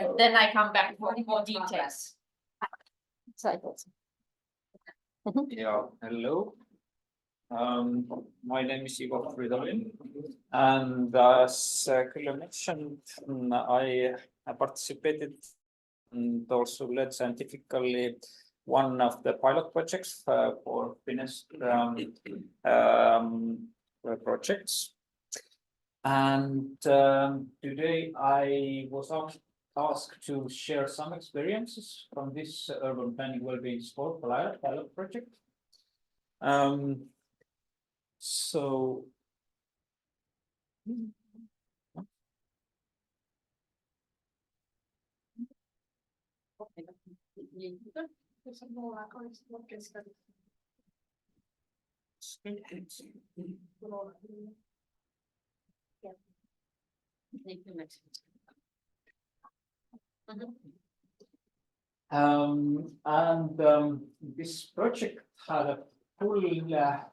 And then I come back for more details. Yeah, hello. My name is Ivo Fridolin, and as Külle mentioned, I participated and also led scientifically one of the pilot projects for Finnish projects. And today I was asked to share some experiences from this urban planning well-being score pilot project. So this project had a full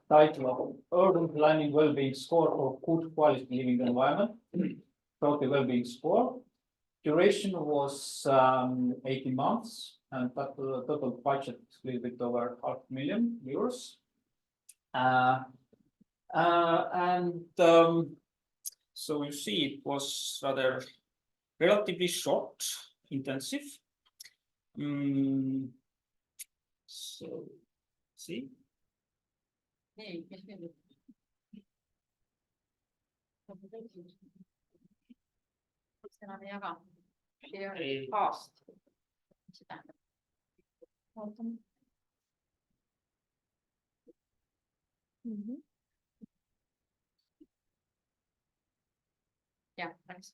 title of Urban Planning Wellbeing Score for Good Quality Living Environment, total wellbeing score. Duration was 18 months, and total budget a little bit over €500,000. So you see, it was rather relatively short, intensive. So, see. Fast. Yeah, thanks.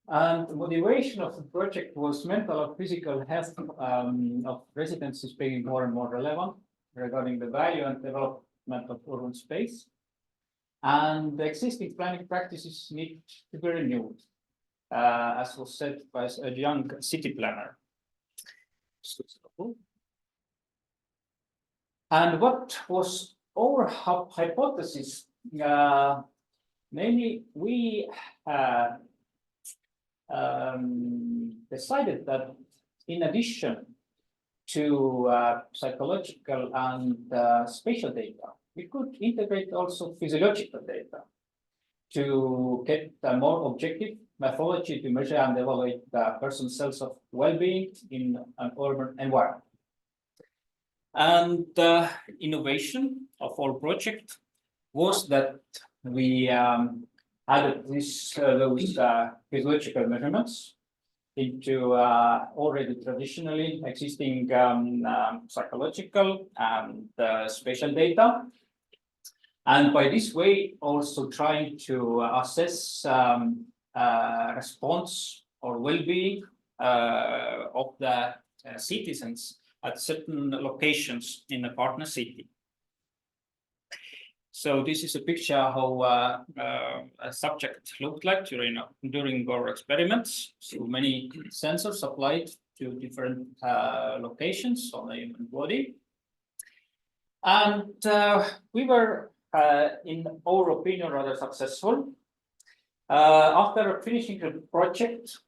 And the motivation of the project was mental and physical health of residents is being more and more relevant regarding the value and development of urban space. And the existing planning practices need to be renewed, as was said by a young city planner. And what was our hypothesis? Namely, we decided that in addition to psychological and spatial data, we could integrate also physiological data to get a more objective methodology to measure and evaluate the person's sense of well-being in an urban environment. And the innovation of our project was that we added those physiological measurements into already traditionally existing psychological and spatial data. And by this way, also trying to assess response or well-being of the citizens at certain locations in a partner city. So this is a picture how a subject looked like during our experiments. So many sensors applied to different locations on the human body. And we were, in our opinion, rather successful. After finishing the project,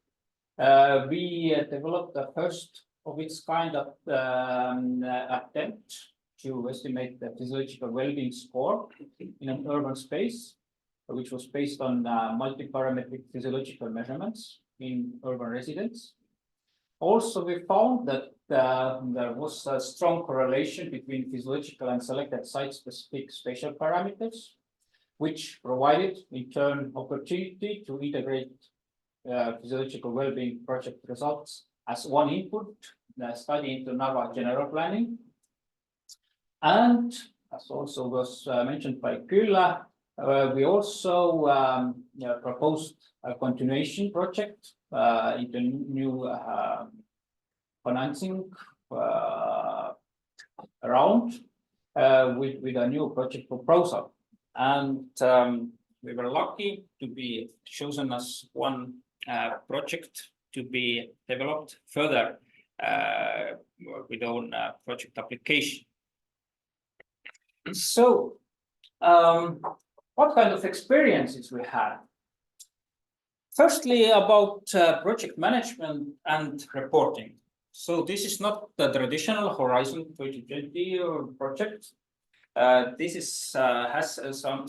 we developed the first of its kind of attempt to estimate the physiological well-being score in an urban space, which was based on multi-parametric physiological measurements in urban residents. Also, we found that there was a strong correlation between physiological and selected site-specific spatial parameters, which provided, in turn, opportunity to integrate physiological well-being project results as one input, the study into Narva general planning. And as also was mentioned by Külle, we also proposed a continuation project into new financing round with a new project proposal. And we were lucky to be chosen as one project to be developed further with own project application. So, what kind of experiences we had? Firstly, about project management and reporting. So this is not the traditional Horizon 2020 project. This is has some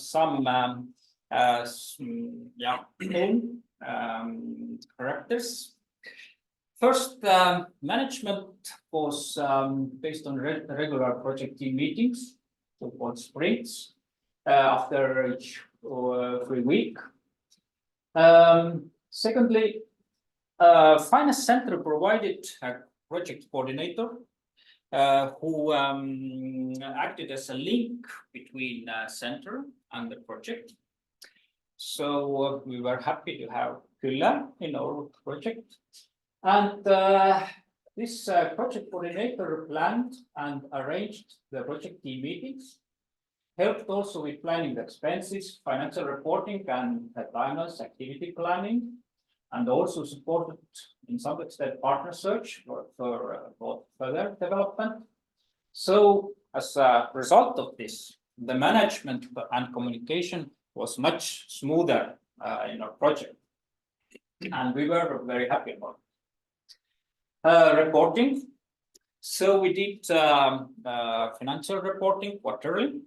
own characters. First, management was based on regular project team meetings, so-called sprints, after each 3 weeks. Secondly, Finance Center provided a project coordinator who acted as a link between center and the project. So we were happy to have Külle in our project. And this project coordinator planned and arranged the project team meetings, helped also with planning the expenses, financial reporting, and timelines, activity planning, and also supported in some extent partner search for further development. So as a result of this, the management and communication was much smoother in our project, and we were very happy about it. Reporting. So we did financial reporting quarterly.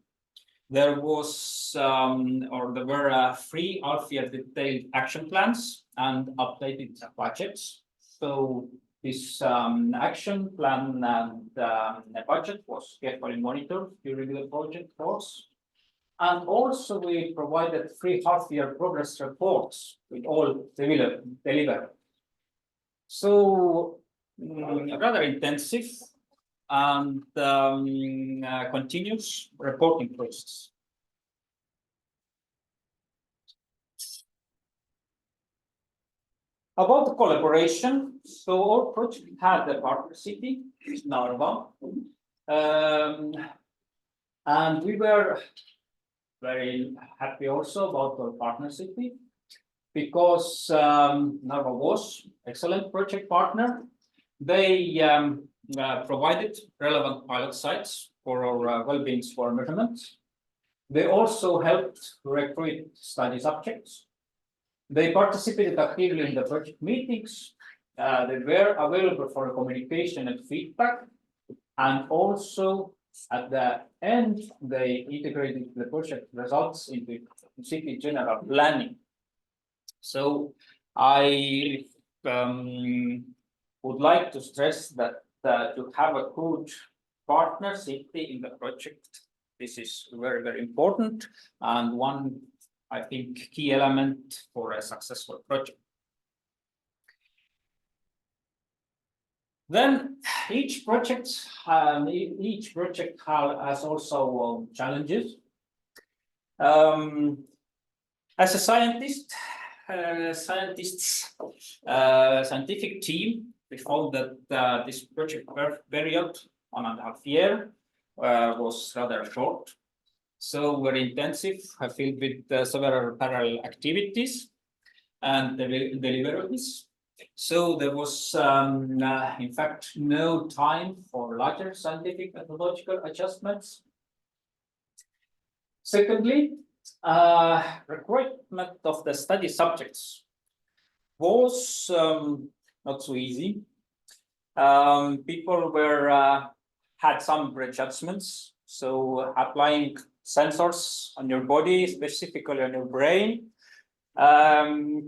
There was there were 3 half-year detailed action plans and updated budgets. So this action plan and the budget was carefully monitored during the project course. And also we provided 3 half-year progress reports with all delivered. So rather intensive and continuous reporting process. About the collaboration, so our project had a partner city, Narva, and we were very happy also about our partner city because Narva was excellent project partner. They provided relevant pilot sites for our well-being score measurement. They also helped recruit study subjects. They participated actively in the project meetings. They were available for communication and feedback. And also at the end, they integrated the project results into city general planning. So I would like to stress that to have a good partner city in the project, this is very, very important and one, I think, key element for a successful project. Then each project has also challenges. As a scientific team, we found that this project period, 1.5 years, was rather short. So very intensive, filled with several parallel activities and deliverables. So there was, in fact, no time for larger scientific methodological adjustments. Secondly, recruitment of the study subjects was not so easy. People had some prejudgments, so applying sensors on your body, specifically on your brain,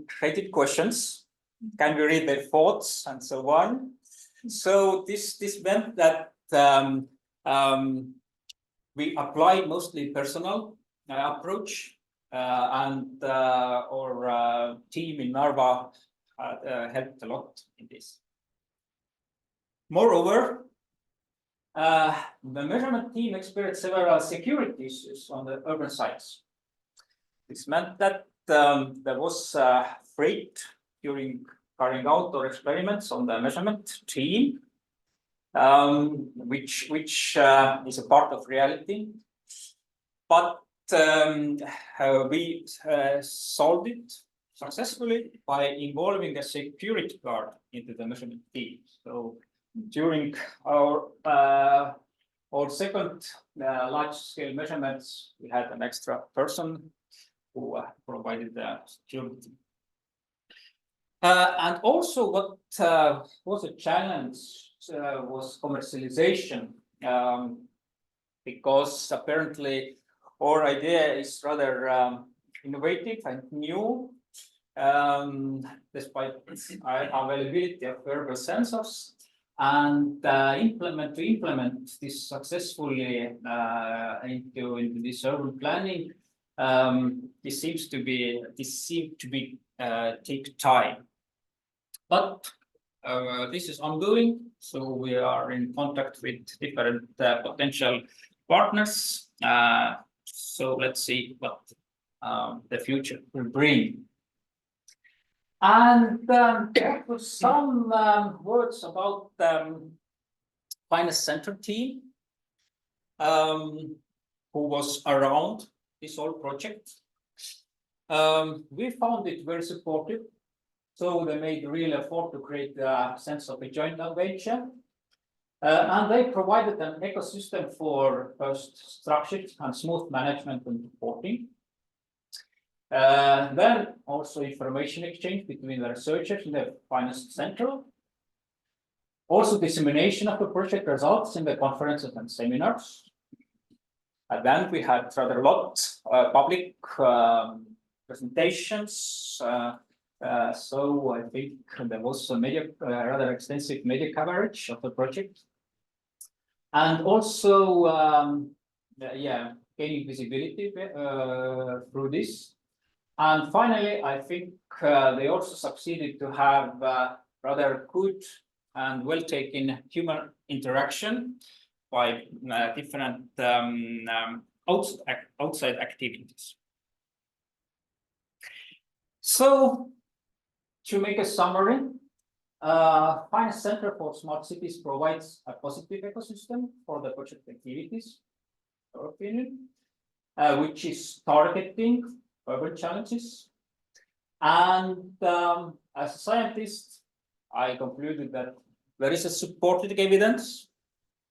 created questions. Can we read their thoughts and so on? So this meant that we applied mostly personal approach, and our team in Narva helped a lot in this. Moreover, the measurement team experienced several security issues on the urban sites. This meant that there was threat during carrying out our experiments on the measurement team, which is a part of reality. But we solved it successfully by involving a security guard into the measurement team. So during our our second large scale measurements, we had an extra person who provided the security. And also what was a challenge was commercialization, because apparently our idea is rather innovative and new, despite availability of wearable sensors. And to implement this successfully into this urban planning, this seemed to be take time. But this is ongoing, so we are in contact with different potential partners. So let's see what the future will bring. And some words about Finance Center team, who was around this whole project. We found it very supportive. So they made real effort to create a sense of a joint adventure. And they provided an ecosystem for first structured and smooth management and reporting. Then also information exchange between the researchers in the Finance Center. Also dissemination of the project results in the conferences and seminars. And then we had rather a lot public presentations. So I think there was a rather extensive media coverage of the project. And also, gaining visibility through this. And finally, I think they also succeeded to have rather good and well-taken human interaction by different outside activities. So, to make a summary, Finance Center for Smart Cities provides a positive ecosystem for the project activities, in our opinion, which is targeting urban challenges. And as a scientist, I concluded that there is a supported evidence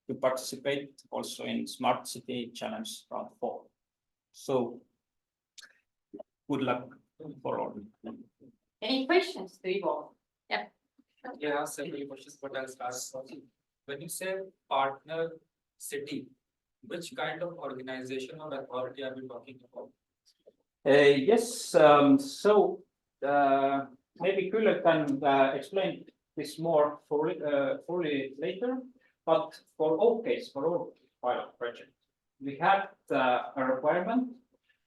to participate also in Smart City Challenge Round 4. So, good luck for all. Any questions to Ivo? Yeah. Yeah, several questions, but I'll start. When you say partner city, which kind of organization or authority are we talking about? Yes, so maybe Külle can explain this more fully later, but for all pilot project, we have a requirement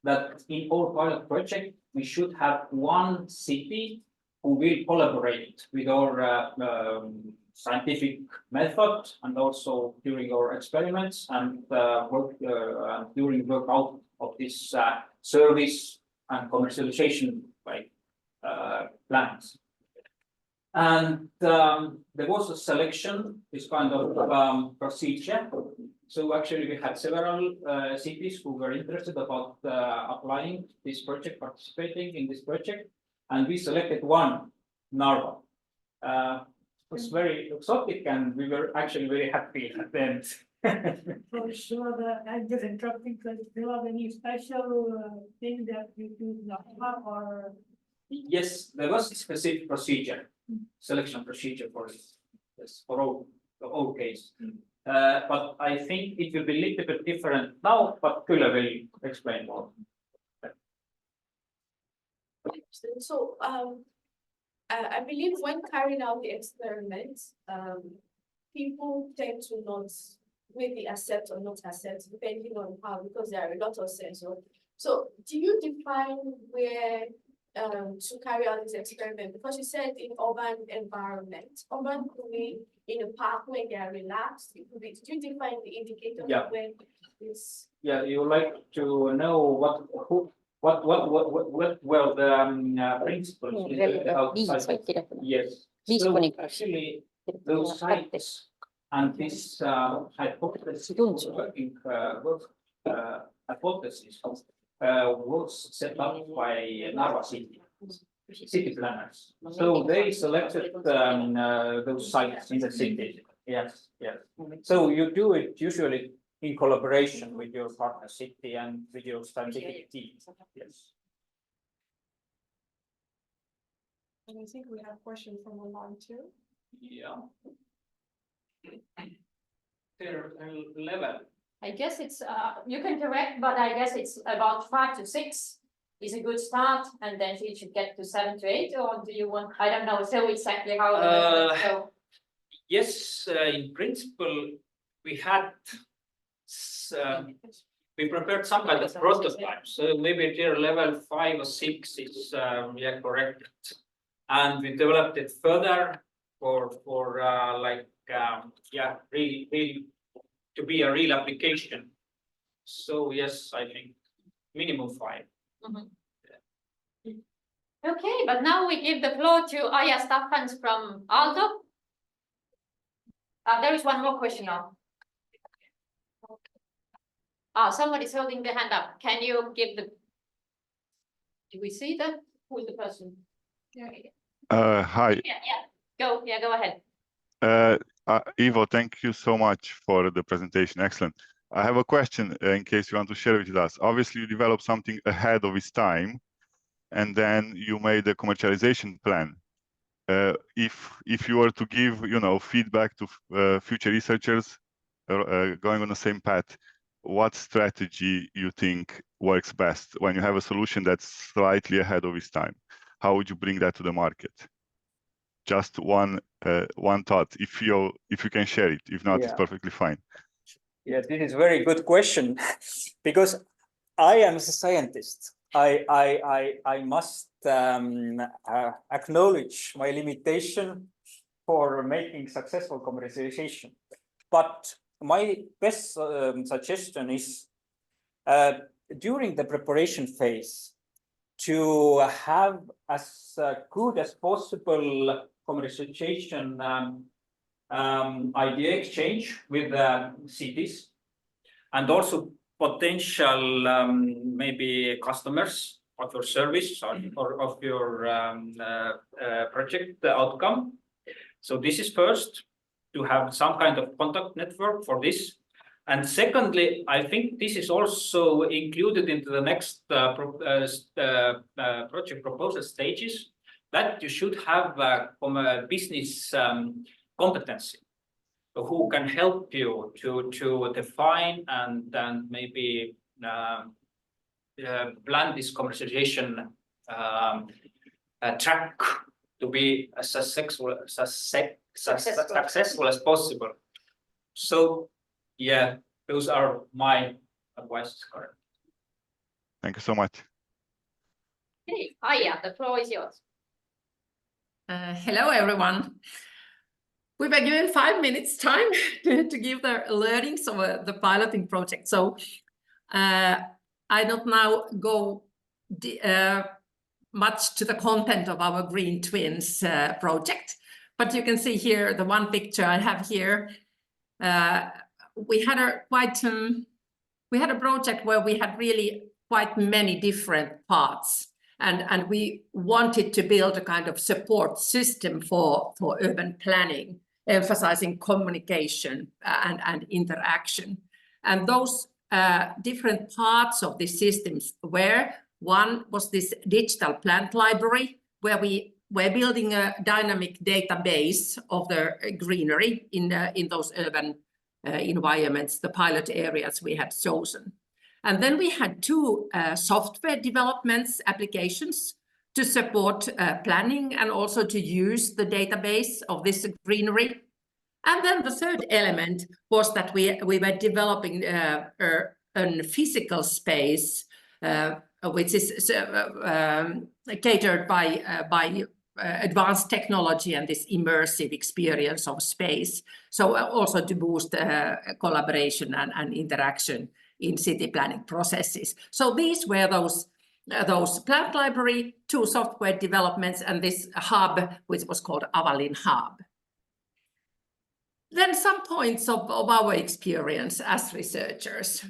that in all pilot project, we should have one city who will collaborate with our scientific method and also during our experiments and during work out of this service and commercialization plans. And there was a selection, this kind of procedure. So actually we had several cities who were interested about applying this project, participating in this project. And we selected one, Narva. It was very exotic and we were actually very happy at the end. For sure, I'm just interrupting, because do you have any special thing that you do not have or? Yes, there was a specific procedure, selection procedure for this for all case. But I think it will be a little bit different now, but Külle will explain more. So, I believe when carrying out the experiments, people tend to not maybe accept or not accept, depending on how, because there are a lot of sensors. So, do you define where to carry out this experiment? Because you said in urban environment, urban could be in a park where they are relaxed. It could be. Did you define the indicator of when this? Yeah, you would like to know what were the principles? Yes. So actually, those sites and this hypothesis hypothesis was set up by Narva city planners. So they selected those sites in the city. Yes, yes. So you do it usually in collaboration with your partner city and with your scientific team. Yes. And I think we have a question from online too. Yeah. Their level. I guess it's, you can correct, but I guess it's about 5 to 6 is a good start, and then it should get to 7 to 8, or do you want, I don't know, so exactly how the so. Yes, in principle, we had we prepared some kind of prototype, so maybe tier level 5 or 6 is yeah, correct. And we developed it further for like yeah, really to be a real application. So yes, I think minimum 5. Okay, but now we give the floor to Aija Staffans from Aalto. There is one more question now. Somebody's holding the hand up. Can you give the? Do we see that? Who is the person? Hi. Go ahead. Ivo, thank you so much for the presentation. Excellent. I have a question in case you want to share it with us. Obviously, you developed something ahead of its time, and then you made a commercialization plan. If you were to give, feedback to future researchers going on the same path, what strategy you think works best when you have a solution that's slightly ahead of its time? How would you bring that to the market? Just one thought, if you can share it. If not, it's perfectly fine. Yeah, this is a very good question because I am a scientist. I must acknowledge my limitation for making successful commercialization. But my best suggestion is during the preparation phase to have as good as possible commercialization idea exchange with cities and also potential maybe customers of your service or of your project outcome. So this is first, to have some kind of contact network for this. And secondly, I think this is also included into the next project proposal stages, that you should have a business competency who can help you to define and maybe plan this commercialization track to be as successful as possible. So yeah, those are my advices currently. Thank you so much. Hey, Aija, the floor is yours. Hello, everyone. We were given 5 minutes time to give the learnings of the piloting project. So I don't now go much to the content of our GreenTwins project, but you can see here the one picture I have here. We had a project where we had really quite many different parts. And we wanted to build a kind of support system for urban planning, emphasizing communication and interaction. And those different parts of the systems were, one was this digital plant library, where we were building a dynamic database of the greenery in those urban environments, the pilot areas we had chosen. And then we had 2 software developments applications to support planning and also to use the database of this greenery. And then the third element was that we were developing a physical space, which is catered by advanced technology and this immersive experience of space. So also to boost collaboration and interaction in city planning processes. So these were those plant library, 2 software developments, and this hub, which was called Avalin Hub. Then some points of our experience as researchers.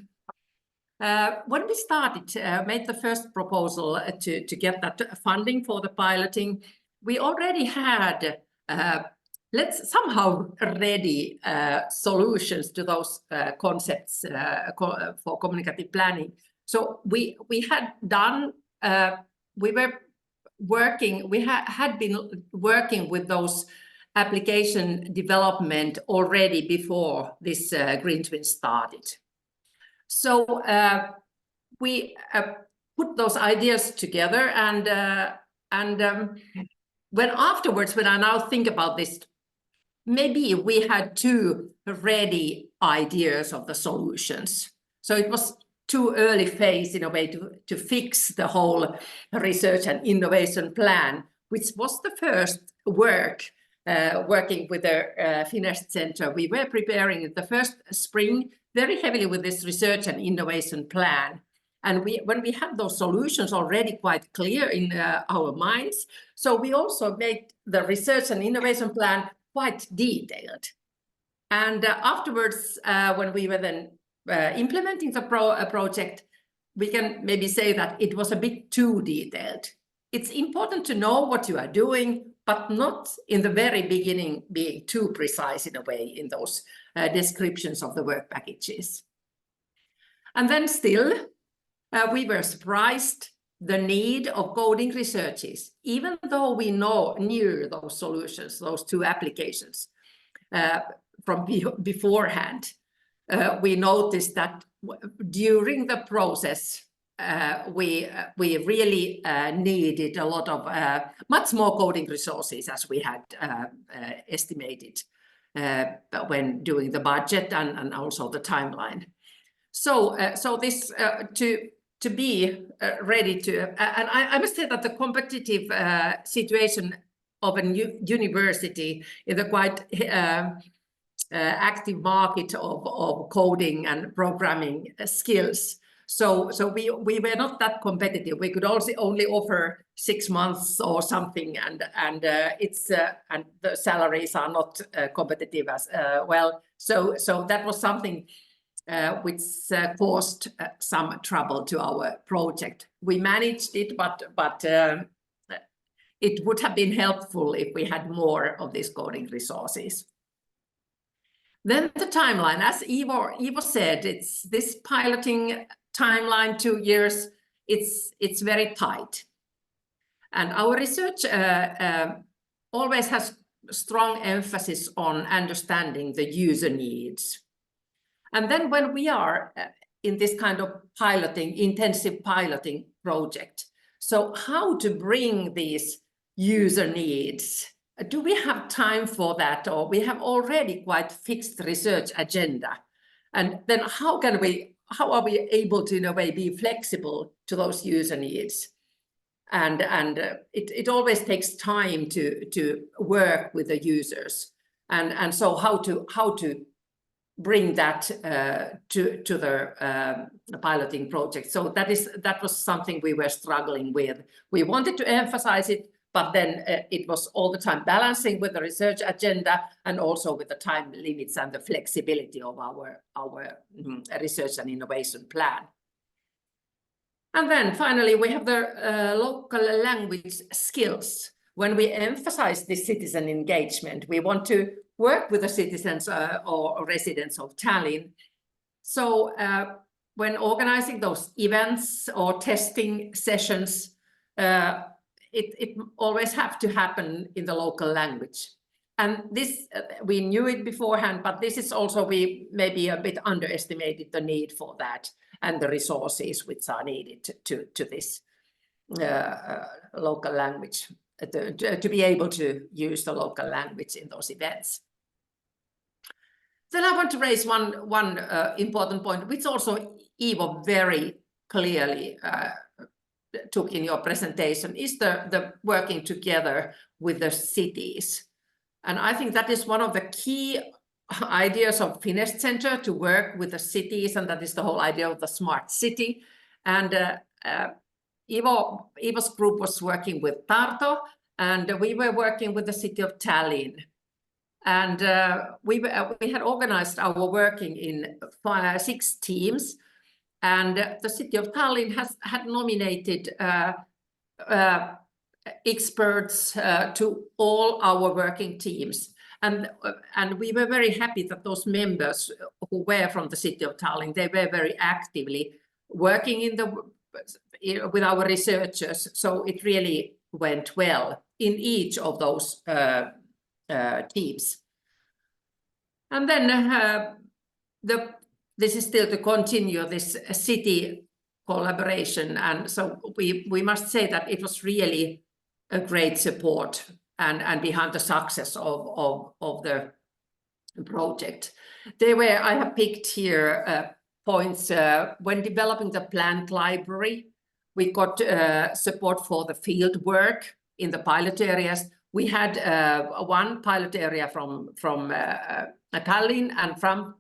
When we started, made the first proposal to get that funding for the piloting, we already had let's somehow ready solutions to those concepts for communicative planning. So we had done, we had been working with those application development already before this GreenTwins started. So we put those ideas together, and when I now think about this, maybe we had two ready ideas of the solutions. So it was too early phase in a way to fix the whole research and innovation plan, which was the first work working with the Finnish Center. We were preparing the first spring very heavily with this research and innovation plan. And when we had those solutions already quite clear in our minds, so we also made the research and innovation plan quite detailed. And afterwards, when we were then implementing the project, we can maybe say that it was a bit too detailed. It's important to know what you are doing, but not in the very beginning being too precise in a way in those descriptions of the work packages. And then still, we were surprised the need of coding researches, even though we knew those solutions, those two applications from beforehand. We noticed that during the process, we really needed a lot of much more coding resources as we had estimated when doing the budget and also the timeline. So this to be ready to, and I must say that the competitive situation of a university in the quite active market of coding and programming skills. So we were not that competitive. We could also only offer 6 months or something, and and the salaries are not competitive as well. So that was something which caused some trouble to our project. We managed it, but it would have been helpful if we had more of these coding resources. Then the timeline, as Ivo said, it's this piloting timeline, 2 years, it's very tight. And our research always has strong emphasis on understanding the user needs. And then when we are in this kind of intensive piloting project, so how to bring these user needs? Do we have time for that, or we have already quite fixed research agenda? And then how are we able to in a way be flexible to those user needs? And it always takes time to work with the users, and so how to bring that to the piloting project. So that was something we were struggling with. We wanted to emphasize it, but then it was all the time balancing with the research agenda and also with the time limits and the flexibility of our research and innovation plan. And then finally, we have the local language skills. When we emphasize this citizen engagement, we want to work with the citizens or residents of Tallinn. So when organizing those events or testing sessions, it always have to happen in the local language. And this, we knew it beforehand, but this is also, we maybe a bit underestimated the need for that and the resources which are needed to this local language, to be able to use the local language in those events. Then I want to raise one important point, which also Ivo very clearly took in your presentation, is the working together with the cities. And I think that is one of the key ideas of Finnish Center, to work with the cities, and that is the whole idea of the smart city. And Ivo's group was working with Tartu, and we were working with the city of Tallinn. And we had organized our working in 6 teams, and the city of Tallinn had nominated experts to all our working teams. And we were very happy that those members who were from the city of Tallinn, they were very actively working with our researchers. So it really went well in each of those teams. And then this is still to continue this city collaboration. And so we must say that it was really a great support and behind the success of the project. I have picked here points when developing the plant library. We got support for the field work in the pilot areas. We had one pilot area from Tallinn and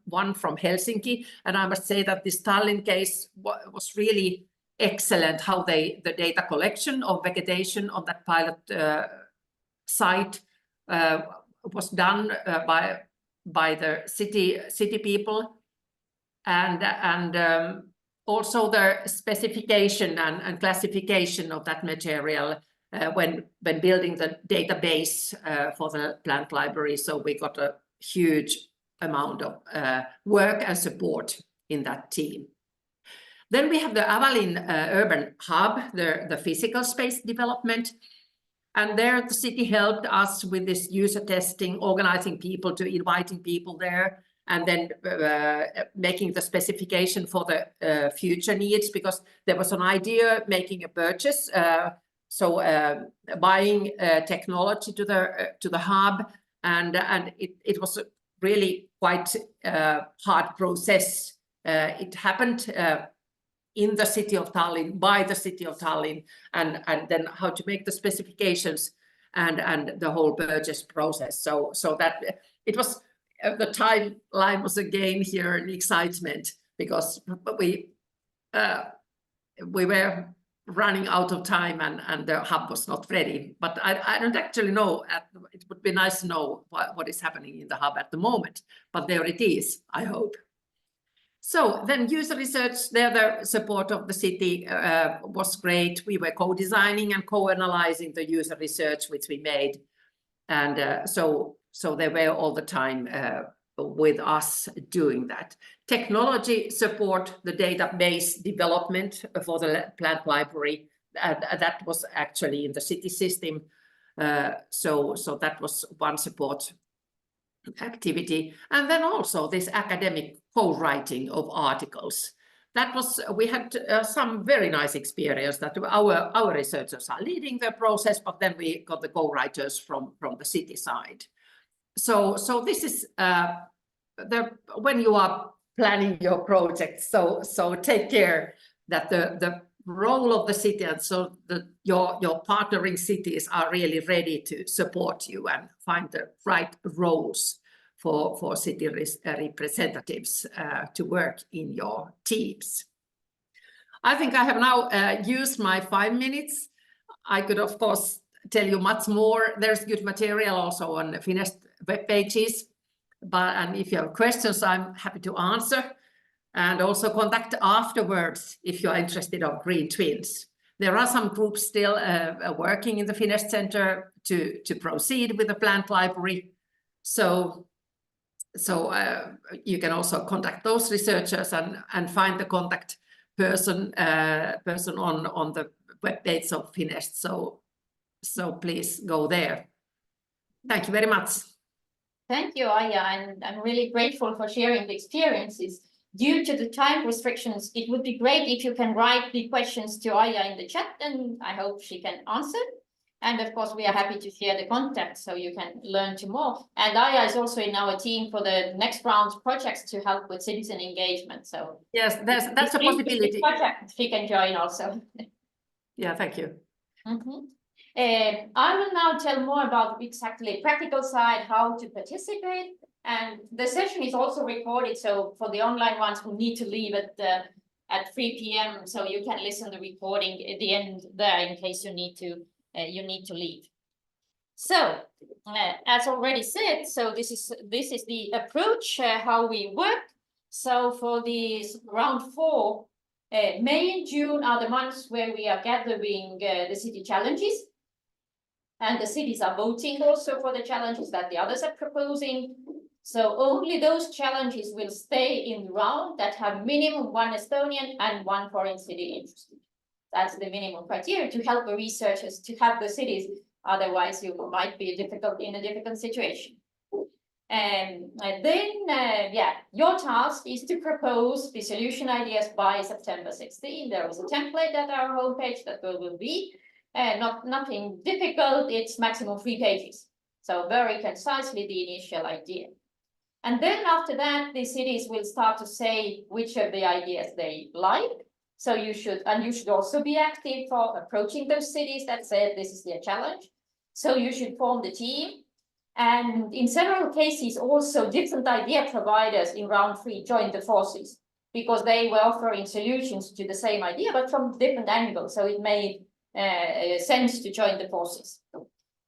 one from Helsinki. And I must say that this Tallinn case was really excellent, how the data collection of vegetation on that pilot site was done by the city people, and also the specification and classification of that material when building the database for the plant library. So we got a huge amount of work and support in that team. Then we have the Avalin Urban Hub, the physical space development. And there the city helped us with this user testing, organizing people to inviting people there, and then making the specification for the future needs, because there was an idea making a purchase. So buying technology to the hub, and it was a really quite hard process. It happened in the city of Tallinn, by the city of Tallinn, and then how to make the specifications and the whole purchase process. So that it was the timeline was again here an excitement, because we were running out of time and the hub was not ready. But I don't actually know. It would be nice to know what is happening in the hub at the moment. But there it is, I hope. So then user research, there the support of the city was great. We were co-designing and co-analyzing the user research which we made. And so they were all the time with us doing that. Technology support, the database development for the plant library, that was actually in the city system. So that was one support activity. And then also this academic co-writing of articles. That was, we had some very nice experience that our researchers are leading the process, but then we got the co-writers from the city side. So this is when you are planning your project, so take care that the role of the city and so your partnering cities are really ready to support you and find the right roles for city representatives to work in your teams. I think I have now used my 5 minutes. I could, of course, tell you much more. There's good material also on the Finnish web pages. And if you have questions, I'm happy to answer. And also contact afterwards if you're interested in GreenTwins. There are some groups still working in the Finnish Center to proceed with the plant library. So you can also contact those researchers and find the contact person on the web page of Finnish. So please go there. Thank you very much. Thank you, Aija, and I'm really grateful for sharing the experiences. Due to the time restrictions, it would be great if you can write the questions to Aija in the chat, and I hope she can answer. And of course, we are happy to share the contact so you can learn more. And Aija is also in our team for the next round projects to help with citizen engagement. So yes, that's a possibility. Project, she can join also. Yeah, thank you. I will now tell more about exactly practical side, how to participate. And the session is also recorded, so for the online ones who need to leave at 3 p.m. so you can listen to the recording at the end there in case you need to leave. So as already said, so this is the approach how we work. So for this round 4, May and June are the months where we are gathering the city challenges. And the cities are voting also for the challenges that the others are proposing. So only those challenges will stay in the round that have minimum 1 Estonian and 1 foreign city interested. That's the minimum criteria to help the researchers to have the cities. Otherwise, you might be in a difficult situation. And then, your task is to propose the solution ideas by September 16. There is a template at our homepage that will be nothing difficult. It's maximum 3 pages. So very concisely the initial idea. And then after that, the cities will start to say which of the ideas they like. So you should also be active for approaching those cities that said this is their challenge. So you should form the team. And in several cases, also different idea providers in round 3 joined the forces because they were offering solutions to the same idea, but from different angles. So it made sense to join the forces.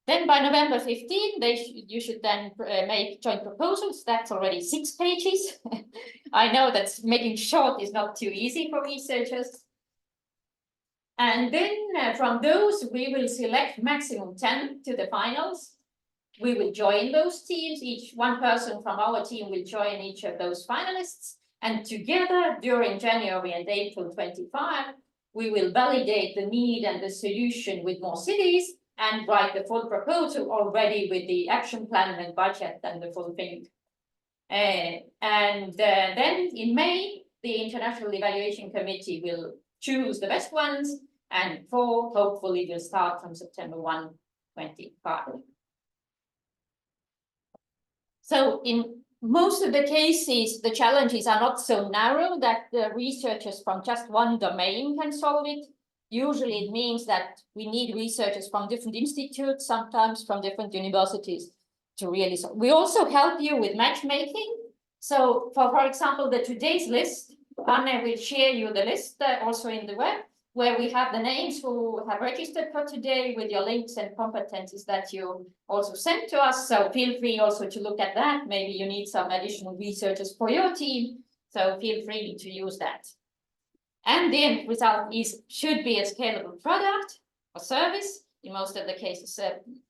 Then by November 15, you should then make joint proposals. That's already 6 pages. I know that making short is not too easy for researchers. And then from those, we will select maximum 10 to the finals. We will join those teams. Each one person from our team will join each of those finalists. And together during January and April 25, we will validate the need and the solution with more cities and write the full proposal already with the action plan and budget and the full thing. Then in May, the International Evaluation Committee will choose the best ones, and 4 hopefully will start from September 1, 25. So in most of the cases, the challenges are not so narrow that the researchers from just one domain can solve it. Usually it means that we need researchers from different institutes, sometimes from different universities to really solve. We also help you with matchmaking. So for example, the today's list, Anne will share you the list also in the web, where we have the names who have registered for today with your links and competencies that you also sent to us. So feel free also to look at that. Maybe you need some additional researchers for your team. So feel free to use that. And the end result should be a scalable product or service, in most of the cases,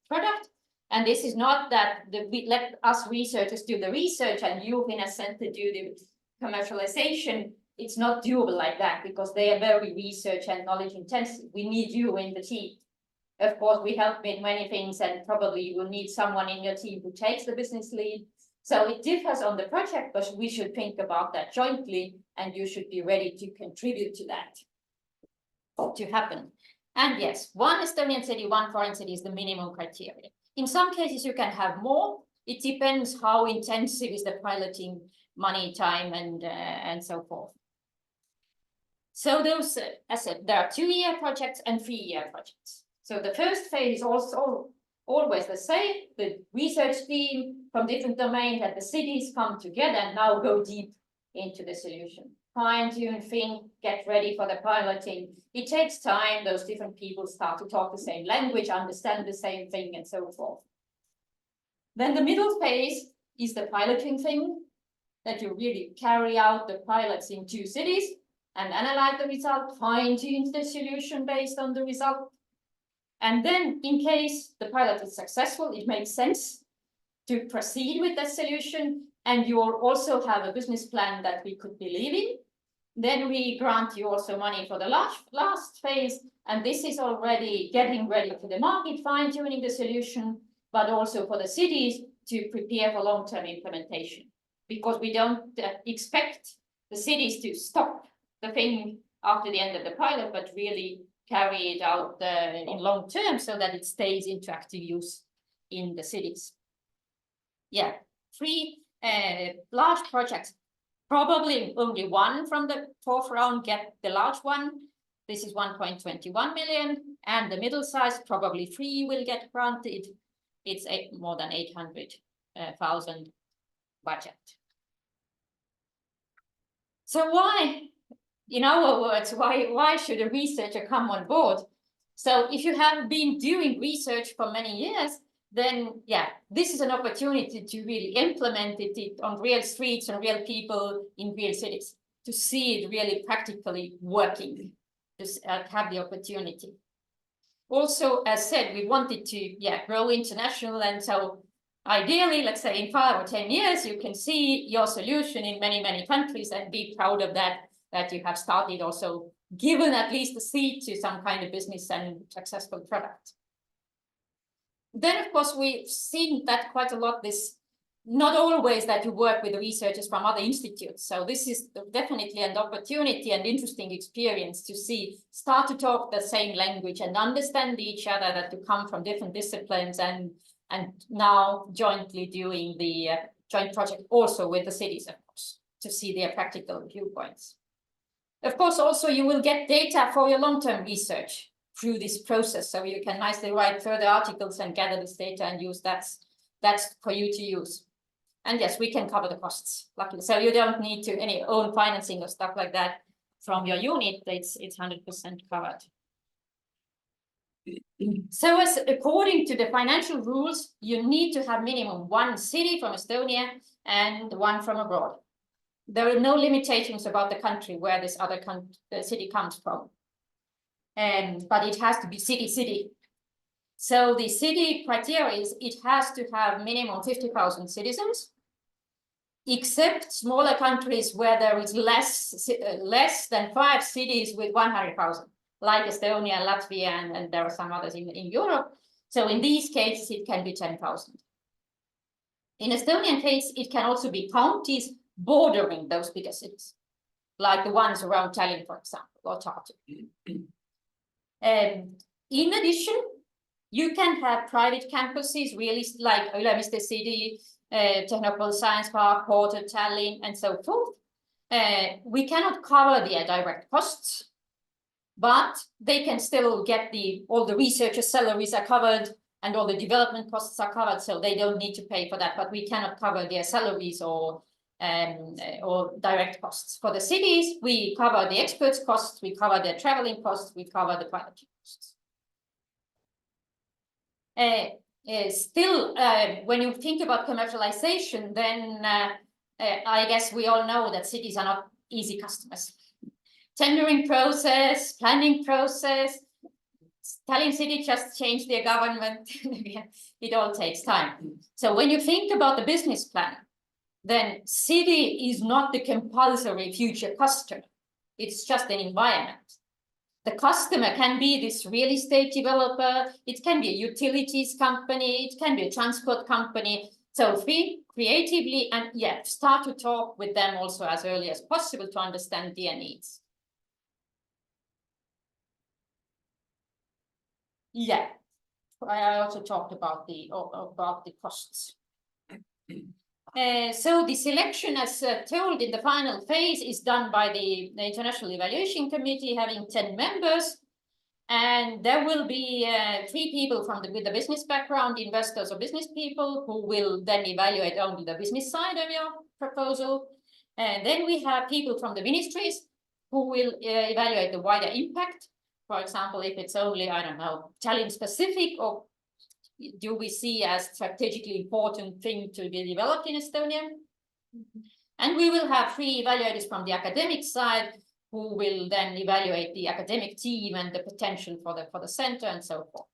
product. And this is not that we let us researchers do the research and you in a center do the commercialization. It's not doable like that because they are very research and knowledge intensive. We need you in the team. Of course, we help in many things and probably you will need someone in your team who takes the business lead. So it differs on the project, but we should think about that jointly and you should be ready to contribute to that to happen. And yes, 1 Estonian city, 1 foreign city is the minimum criteria. In some cases, you can have more. It depends how intensive is the piloting, money, time, and so forth. So those, as I said, there are 2-year projects and 3-year projects. So the first phase is also always the same. The research team from different domains and the cities come together and now go deep into the solution. Fine-tune, think, get ready for the piloting. It takes time. Those different people start to talk the same language, understand the same thing, and so forth. Then the middle phase is the piloting thing, that you really carry out the pilots in 2 cities and analyze the result, fine-tune the solution based on the result. And then in case the pilot is successful, it makes sense to proceed with the solution. And you will also have a business plan that we could believe in. Then we grant you also money for the last phase. And this is already getting ready for the market, fine-tuning the solution, but also for the cities to prepare for long-term implementation. Because we don't expect the cities to stop the thing after the end of the pilot, but really carry it out in long term so that it stays into active use in the cities. Yeah, 3 large projects, probably only 1 from the 4th round get the large one. This is 1.21 million, and the middle size, probably 3 will get granted. It's more than 800,000 budget. So why, in our words, why should a researcher come on board? So if you have been doing research for many years, then yeah, this is an opportunity to really implement it on real streets and real people in real cities, to see it really practically working, to have the opportunity. also, as said, we wanted to grow international, and so ideally, let's say in 5 or 10 years, you can see your solution in many countries and be proud of that you have started also given at least a seed to some kind of business and successful product. Then, of course, we've seen that quite a lot, this not always that you work with researchers from other institutes. So this is definitely an opportunity and interesting experience to start to talk the same language and understand each other, that you come from different disciplines, and now jointly doing the joint project also with the cities, of course, to see their practical viewpoints. Of course, also you will get data for your long-term research through this process, so you can nicely write further articles and gather this data and use that's for you to use. And yes, we can cover the costs, luckily. So you don't need to any own financing or stuff like that from your unit. It's 100% covered. So as according to the financial rules, you need to have minimum 1 city from Estonia and 1 from abroad. There are no limitations about the country where this other city comes from. But it has to be city. So the city criteria is it has to have minimum 50,000 citizens, except smaller countries where there is less than 5 cities with 100,000, like Estonia, Latvia, and there are some others in Europe. So in these cases, it can be 10,000. In Estonian case, it can also be counties bordering those bigger cities, like the ones around Tallinn, for example, or Tartu. In addition, you can have private campuses, really like Ülemiste City, Technopole Science Park, Port of Tallinn, and so forth. We cannot cover their direct costs, but they can still get all the researchers' salaries are covered and all the development costs are covered, so they don't need to pay for that, but we cannot cover their salaries or direct costs. For the cities, we cover the experts' costs, we cover their traveling costs, we cover the private costs. Still, when you think about commercialization, then I guess we all know that cities are not easy customers. Tendering process, planning process, Tallinn city just changed their government. It all takes time. So when you think about the business plan, then city is not the compulsory future customer. It's just an environment. The customer can be this real estate developer, it can be a utilities company, it can be a transport company. So think creatively and start to talk with them also as early as possible to understand their needs. Yeah, I also talked about the costs. So the selection, as told in the final phase, is done by the International Evaluation Committee, having 10 members. And there will be 3 people with the business background, investors or business people, who will then evaluate only the business side of your proposal. And then we have people from the ministries who will evaluate the wider impact. For example, if it's only, I don't know, Tallinn specific, or do we see as strategically important thing to be developed in Estonia? And we will have 3 evaluators from the academic side who will then evaluate the academic team and the potential for the center and so forth.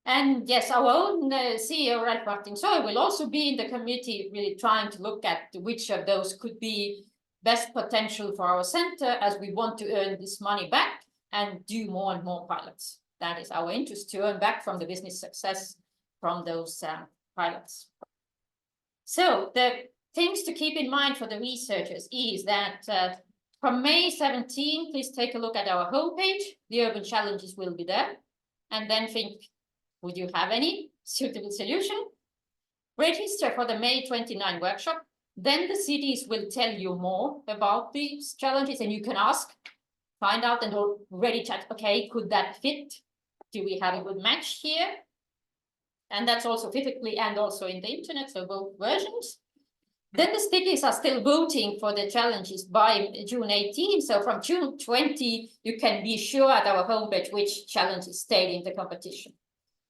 And yes, our own CEO, Ralph Martin Soy, will also be in the committee, really trying to look at which of those could be best potential for our center, as we want to earn this money back and do more and more pilots. That is our interest, to earn back from the business success from those pilots. So the things to keep in mind for the researchers is that from May 17, please take a look at our homepage. The urban challenges will be there. And then think, would you have any suitable solution? Register for the May 29 workshop. Then the cities will tell you more about these challenges, and you can ask, find out, and already chat, okay, could that fit? Do we have a good match here? And that's also physically and also in the internet, so both versions. Then the cities are still voting for the challenges by June 18. So from June 20, you can be sure at our homepage which challenges stayed in the competition.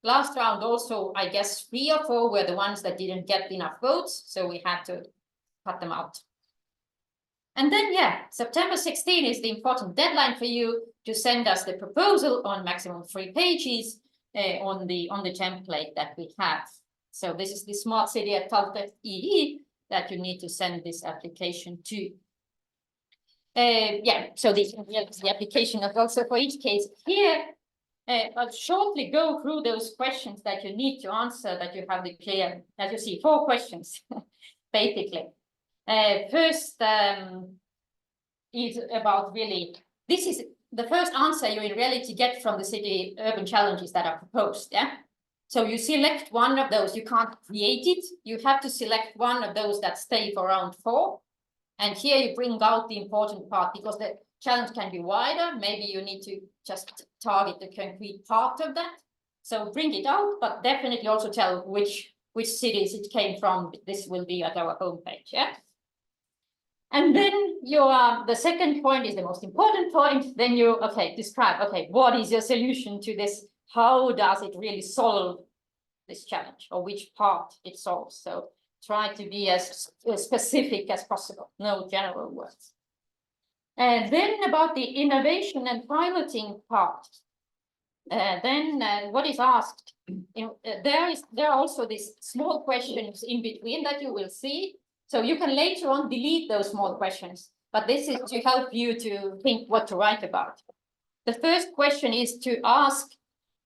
Last round also, I guess 3 or 4 were the ones that didn't get enough votes, so we had to cut them out. And then, yeah, September 16 is the important deadline for you to send us the proposal on maximum 3 pages on the template that we have. So this is the smart city at TalTech EE that you need to send this application to. Yeah, so the application is also for each case here. I'll shortly go through those questions that you need to answer, that you have the clear, as you see, 4 questions, basically. First is about really, this is the first answer you in reality get from the city urban challenges that are proposed, yeah? So you select one of those, you can't create it, you have to select one of those that stay for round 4. And here you bring out the important part, because the challenge can be wider. Maybe you need to just target the concrete part of that. So bring it out, but definitely also tell which cities it came from. This will be at our homepage, yeah? And then the second point is the most important point. Then you, describe, what is your solution to this? How does it really solve this challenge, or which part it solves? So try to be as specific as possible, no general words. And then about the innovation and piloting part, what is asked, there are also these small questions in between that you will see. So you can later on delete those small questions, but this is to help you to think what to write about. The first question is to ask,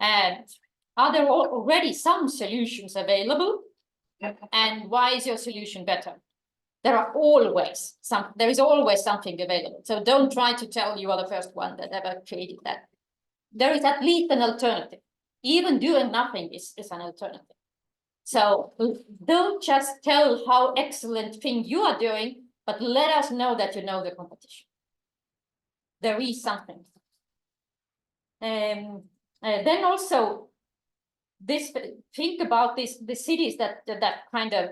are there already some solutions available? And why is your solution better? There is always something available. So don't try to tell you are the first one that ever created that. There is at least an alternative. Even doing nothing is an alternative. So don't just tell how excellent thing you are doing, but let us know that you know the competition. There is something. Then also, think about the cities that kind of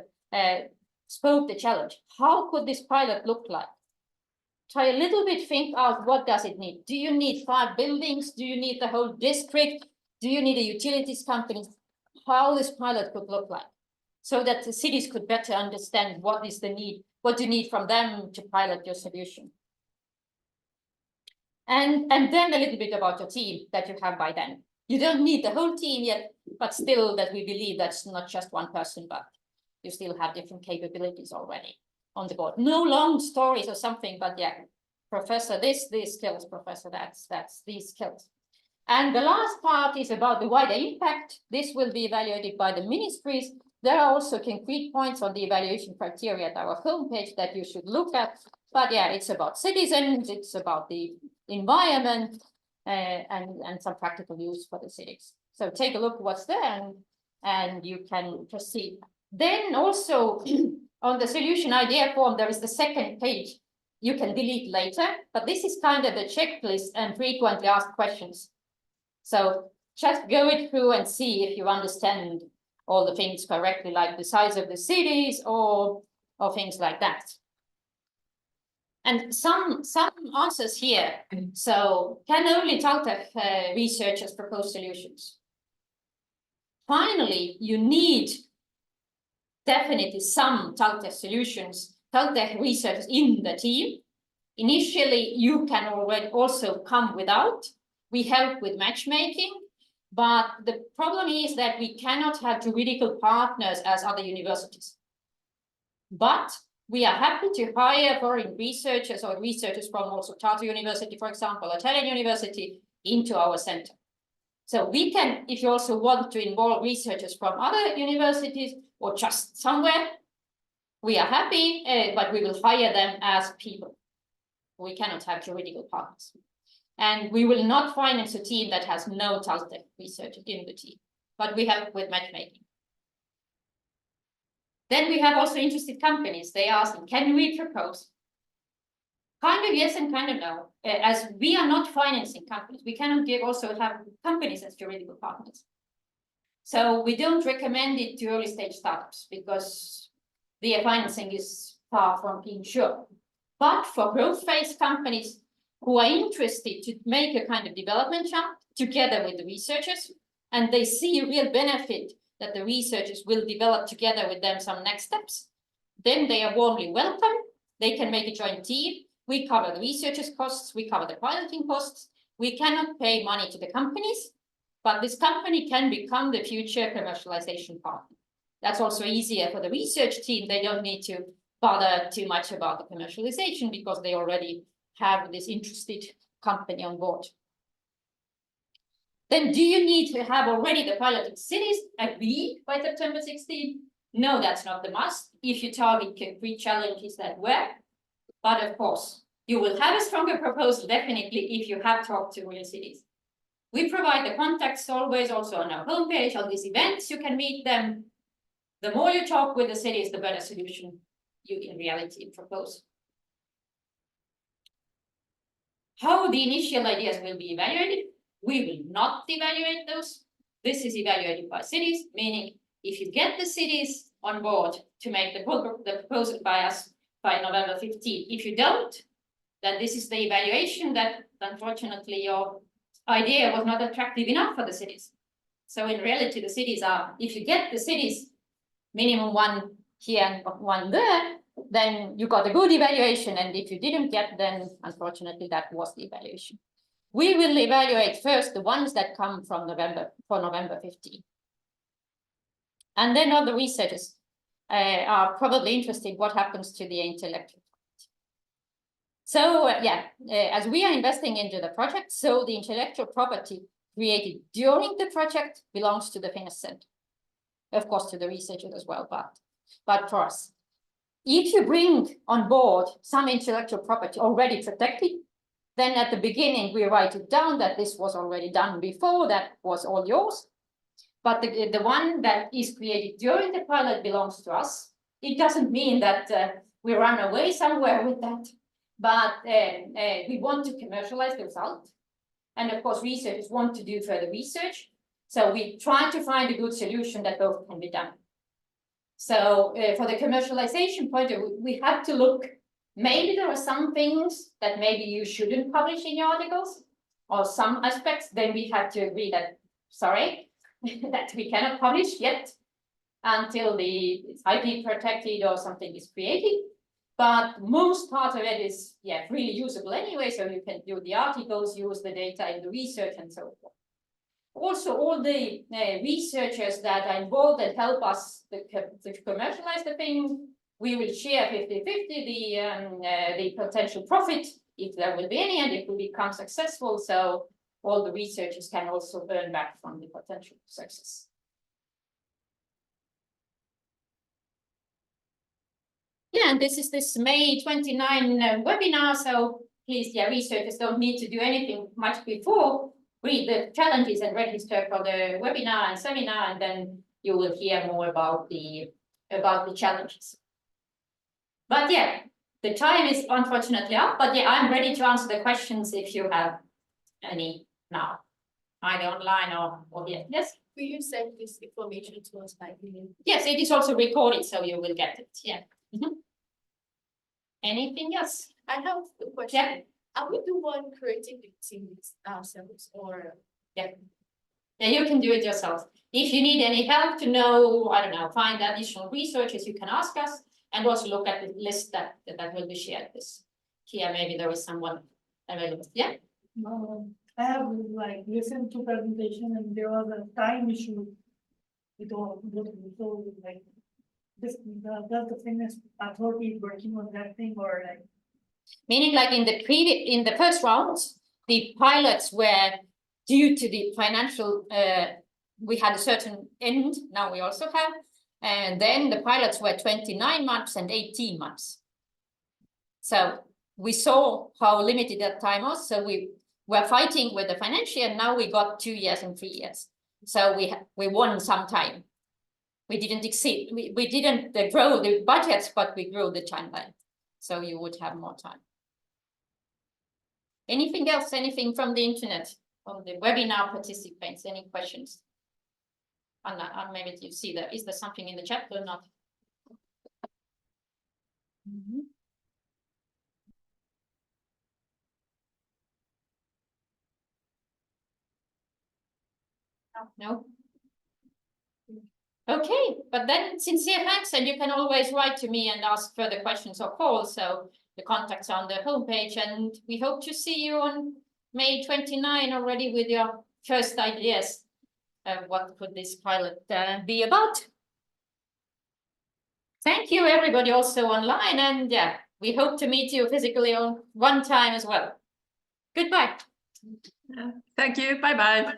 spoke the challenge. How could this pilot look like? Try a little bit, think out what does it need. Do you need 5 buildings? Do you need the whole district? Do you need a utilities company? How this pilot could look like, so that the cities could better understand what is the need, what you need from them to pilot your solution. And then a little bit about your team that you have by then. You don't need the whole team yet, but still that we believe that's not just one person, but you still have different capabilities already on the board. No long stories or something, but yeah, professor this, these skills, professor that's these skills. And the last part is about the wider impact. This will be evaluated by the ministries. There are also concrete points on the evaluation criteria at our homepage that you should look at. But yeah, it's about citizens, it's about the environment, and some practical use for the cities. So take a look what's there, and you can proceed. Then also on the solution idea form, there is the second page you can delete later, but this is kind of the checklist and frequently asked questions. So just go it through and see if you understand all the things correctly, like the size of the cities or things like that. And some answers here. So can only TalTech researchers propose solutions? Finally, you need definitely some TalTech solutions, TalTech researchers in the team. Initially, you can already also come without. We help with matchmaking, but the problem is that we cannot have juridical partners as other universities. But we are happy to hire foreign researchers or researchers from also Aalto University, for example, or Italian University into our center. So we can, if you also want to involve researchers from other universities or just somewhere, we are happy, but we will hire them as people. We cannot have juridical partners. And we will not finance a team that has no TalTech research in the team, but we help with matchmaking. Then we have also interested companies. They ask, can we propose? Kind of yes and kind of no. As we are not financing companies, we cannot also have companies as juridical partners. So we don't recommend it to early stage startups because the financing is far from being sure. But for growth phase companies who are interested to make a kind of development jump together with the researchers, and they see a real benefit that the researchers will develop together with them some next steps, then they are warmly welcome. They can make a joint team, We cover the researchers' costs, we cover the piloting costs. We cannot pay money to the companies, but this company can become the future commercialization partner. That's also easier for the research team. They don't need to bother too much about the commercialization because they already have this interested company on board. Then do you need to have already the piloted cities agreed by September 16? No, that's not the must. If you target concrete challenges that work, but of course, you will have a stronger proposal definitely if you have talked to real cities. We provide the contacts always also on our homepage, on these events, you can meet them. The more you talk with the cities, the better solution you in reality propose. How the initial ideas will be evaluated? We will not evaluate those. This is evaluated by cities, meaning if you get the cities on board to make the proposal by us by November 15, if you don't, then this is the evaluation that unfortunately your idea was not attractive enough for the cities. So in reality, the cities are, if you get the cities, minimum one here and one there, then you got a good evaluation. And if you didn't get, then unfortunately that was the evaluation. We will evaluate first the ones that come from November 15. And then other researchers are probably interested in what happens to the intellectual property. So as we are investing into the project, so the intellectual property created during the project belongs to the Finnish Center. Of course, to the researchers as well, but for us. If you bring on board some intellectual property already protected, then at the beginning, we write it down that this was already done before, that was all yours. But the one that is created during the pilot belongs to us. It doesn't mean that we run away somewhere with that, but we want to commercialize the result. And of course, researchers want to do further research. So we try to find a good solution that both can be done. So for the commercialization point of view, we have to look. Maybe there are some things that maybe you shouldn't publish in your articles, or some aspects, then we have to agree that, sorry, that we cannot publish yet until the IP protected or something is created. But most part of it is, really usable anyway, so you can do the articles, use the data in the research and so forth. Also, all the researchers that are involved and help us to commercialize the thing, we will share 50-50 the potential profit, if there will be any, and if we become successful. So all the researchers can also earn back from the potential success. Yeah, and this is this May 29 webinar. So please, researchers don't need to do anything much before. Read the challenges and register for the webinar and seminar, and then you will hear more about the challenges. But the time is unfortunately up, but I'm ready to answer the questions if you have any now, either online or here. Yes? Will you send this information to us by email? Yes, it is also recorded, so you will get it. Anything else? I have a question. Are we the one creating the teams ourselves, or? Yeah, you can do it yourself. If you need any help to know, I don't know, find additional researchers, you can ask us, and also look at the list that will be shared. Here, maybe there is someone available. Yeah. I have listened to presentation, and there was a time issue with all so does the Finnish authority working on that thing, or Meaning, like in the first round, the pilots were due to the financial. We had a certain end. Now we also have, and then the pilots were 29 months and 18 months. So we saw how limited that time was. So we were fighting with the financial, and now we got 2 years and 3 years. So we won some time. We didn't exceed. We didn't grow the budgets, but we grew the timeline. So you would have more time. Anything else? Anything from the internet, from the webinar participants? Any questions? Anna, maybe you see that. Is there something in the chat or not? No. Okay, but then sincere thanks, and you can always write to me and ask further questions or call. So the contacts on the homepage, and we hope to see you on May 29 already with your first ideas of what could this pilot be about. Thank you, everybody, also online, and yeah, we hope to meet you physically on one time as well. Goodbye. Thank you. Bye bye.